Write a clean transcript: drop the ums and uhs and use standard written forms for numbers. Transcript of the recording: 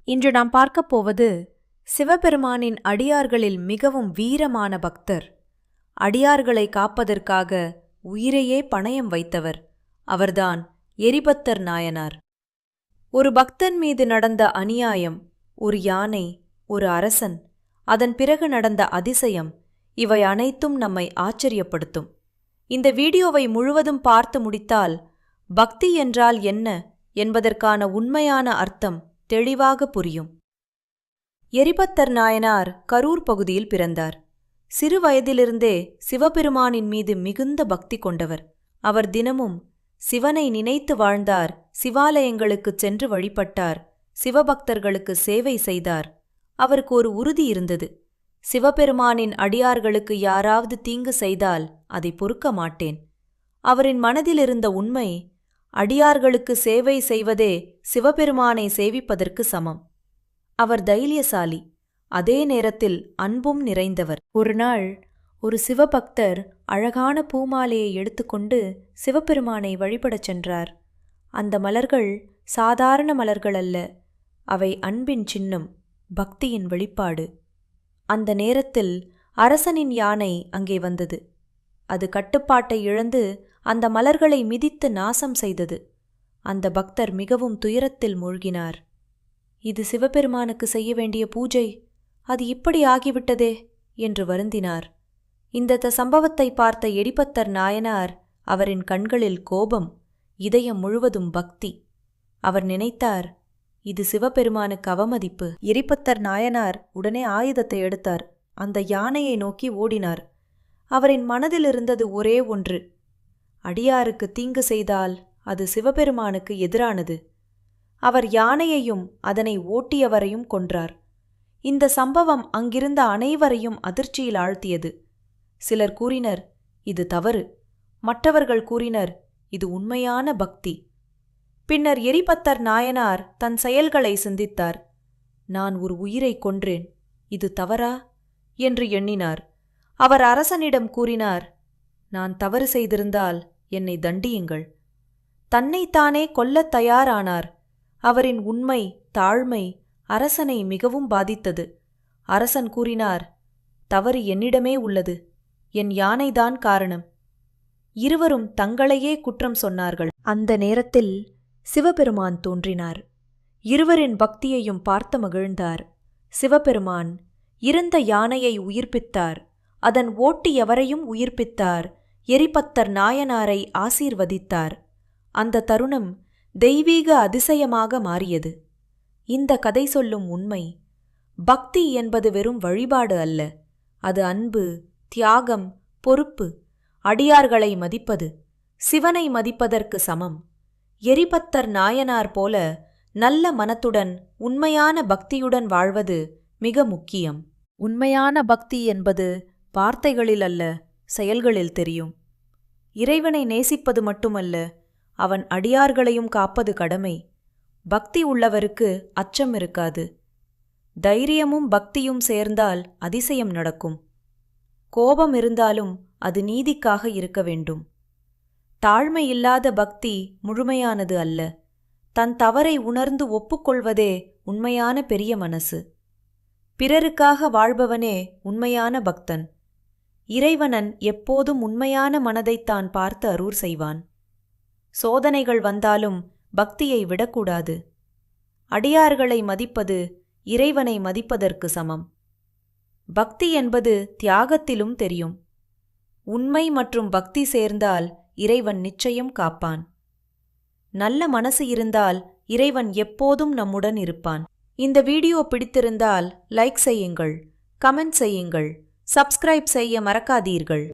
இன்று நாம் பார்க்கப் போவது சிவபெருமானின் அடியார்களில் மிகவும் வீரமான பக்தர். அடியார்களை காப்பதற்காக உயிரையே பணயம் வைத்தவர். அவர்தான் எரிபத்தர் நாயனார். ஒரு பக்தன் மீது நடந்த அநியாயம், ஒரு யானை, ஒரு அரசன், அதன் பிறகு நடந்த அதிசயம், இவை அனைத்தும் நம்மை ஆச்சரியப்படுத்தும். இந்த வீடியோவை முழுவதும் பார்த்து முடித்தால் பக்தி என்றால் என்ன என்பதற்கான உண்மையான அர்த்தம் தெளிவாக புரியும். எரிபத்தர் நாயனார் கரூர் பகுதியில் பிறந்தார். சிறு வயதிலிருந்தே சிவபெருமானின் மீது மிகுந்த பக்தி கொண்டவர். அவர் தினமும் சிவனை நினைத்து வாழ்ந்தார். சிவாலயங்களுக்குச் சென்று வழிபட்டார். சிவபக்தர்களுக்கு சேவை செய்தார். அவருக்கு ஒரு உறுதி இருந்தது. சிவபெருமானின் அடியார்களுக்கு யாராவது தீங்கு செய்தால் அதை பொறுக்க மாட்டேன். அவரின் மனதிலிருந்த உண்மை, அடியார்களுக்கு சேவை செய்வதே சிவபெருமானை சேவிப்பதற்கு சமம். அவர் தைரியசாலி, அதே நேரத்தில் அன்பும் நிறைந்தவர். ஒரு நாள் ஒரு சிவபக்தர் அழகான பூமாலையை எடுத்துக்கொண்டு சிவபெருமானை வழிபடச் சென்றார். அந்த மலர்கள் சாதாரண மலர்கள் அல்ல, அவை அன்பின் சின்னம், பக்தியின் வெளிப்பாடு. அந்த நேரத்தில் அரசனின் யானை அங்கே வந்தது. அது கட்டுப்பாட்டை இழந்து அந்த மலர்களை மிதித்து நாசம் செய்தது. அந்த பக்தர் மிகவும் துயரத்தில் மூழ்கினார். இது சிவபெருமானுக்கு செய்ய வேண்டிய பூஜை, அது இப்படி ஆகிவிட்டதே என்று வருந்தினார். இந்த சம்பவத்தை பார்த்த எரிபத்தர் நாயனார், அவரின் கண்களில் கோபம், இதயம் முழுவதும் பக்தி. அவர் நினைத்தார், இது சிவபெருமானுக்கு அவமதிப்பு. எரிபத்தர் நாயனார் உடனே ஆயுதத்தை எடுத்தார். அந்த யானையை நோக்கி ஓடினார். அவரின் மனதில் இருந்தது ஒரே ஒன்று, அடியாருக்கு தீங்கு செய்தால் அது சிவபெருமானுக்கு எதிரானது. அவர் யானையையும் அதனை ஓட்டியவரையும் கொன்றார். இந்த சம்பவம் அங்கிருந்த அனைவரையும் அதிர்ச்சியில் ஆழ்த்தியது. சிலர் கூறினர், இது தவறு. மற்றவர்கள் கூறினர், இது உண்மையான பக்தி. பின்னர் எரிபத்தர் நாயனார் தன் செயல்களை சிந்தித்தார். நான் ஒரு உயிரை கொன்றேன், இது தவறா என்று எண்ணினார். அவர் அரசனிடம் கூறினார், நான் தவறு செய்திருந்தால் என்னை தண்டியுங்கள். தன்னைத்தானே கொல்லத் தயாரானார். அவரின் உண்மை, தாழ்மை அரசனை மிகவும் பாதித்தது. அரசன் கூறினார், தவறு என்னிடமே உள்ளது, என் யானைதான் காரணம். இருவரும் தங்களையே குற்றம் சொன்னார்கள். அந்த நேரத்தில் சிவபெருமான் தோன்றினார். இருவரின் பக்தியையும் பார்த்து மகிழ்ந்தார். சிவபெருமான் இறந்த யானையை உயிர்ப்பித்தார். அதன் ஓட்டியவரையும் உயிர்ப்பித்தார். எரிபத்தர் நாயனாரை ஆசீர்வதித்தார். அந்த தருணம் தெய்வீக அதிசயமாக மாறியது. இந்த கதை சொல்லும் உண்மை, பக்தி என்பது வெறும் வழிபாடு அல்ல, அது அன்பு, தியாகம், பொறுப்பு, அடியார்களை மதிப்பது, சிவனை மதிப்பதற்கு சமம். எரிபத்தர் நாயனார் போல நல்ல மனத்துடன் உண்மையான பக்தியுடன் வாழ்வது மிக முக்கியம். உண்மையான பக்தி என்பது வார்த்தைகளில் அல்ல, செயல்களில் தெரியும். இறைவனை நேசிப்பது மட்டுமல்ல, அவன் அடியார்களையும் காப்பது கடமை. பக்தி உள்ளவருக்கு அச்சம் இருக்காது. தைரியமும் பக்தியும் சேர்ந்தால் அதிசயம் நடக்கும். கோபம் இருந்தாலும் அது நீதிக்காக இருக்க வேண்டும். தாழ்மை இல்லாத பக்தி முழுமையானது அல்ல. தன் தவறை உணர்ந்து ஒப்புக்கொள்வதே உண்மையான பெரிய மனசு. பிறருக்காக வாழ்பவனே உண்மையான பக்தன். இறைவனன் எப்போதும் உண்மையான மனதைத்தான் பார்த்து அருள் செய்வான். சோதனைகள் வந்தாலும் பக்தியை விடக்கூடாது. அடியார்களை மதிப்பது இறைவனை மதிப்பதற்கு சமம். பக்தி என்பது தியாகத்திலும் தெரியும். உண்மை மற்றும் பக்தி சேர்ந்தால் இறைவன் நிச்சயம் காப்பான். நல்ல மனசு இருந்தால் இறைவன் எப்போதும் நம்முடன் இருப்பான். இந்த வீடியோ பிடித்திருந்தால் லைக் செய்யுங்கள், கமெண்ட் செய்யுங்கள், சப்ஸ்கிரைப் செய்ய மறக்காதீர்கள்.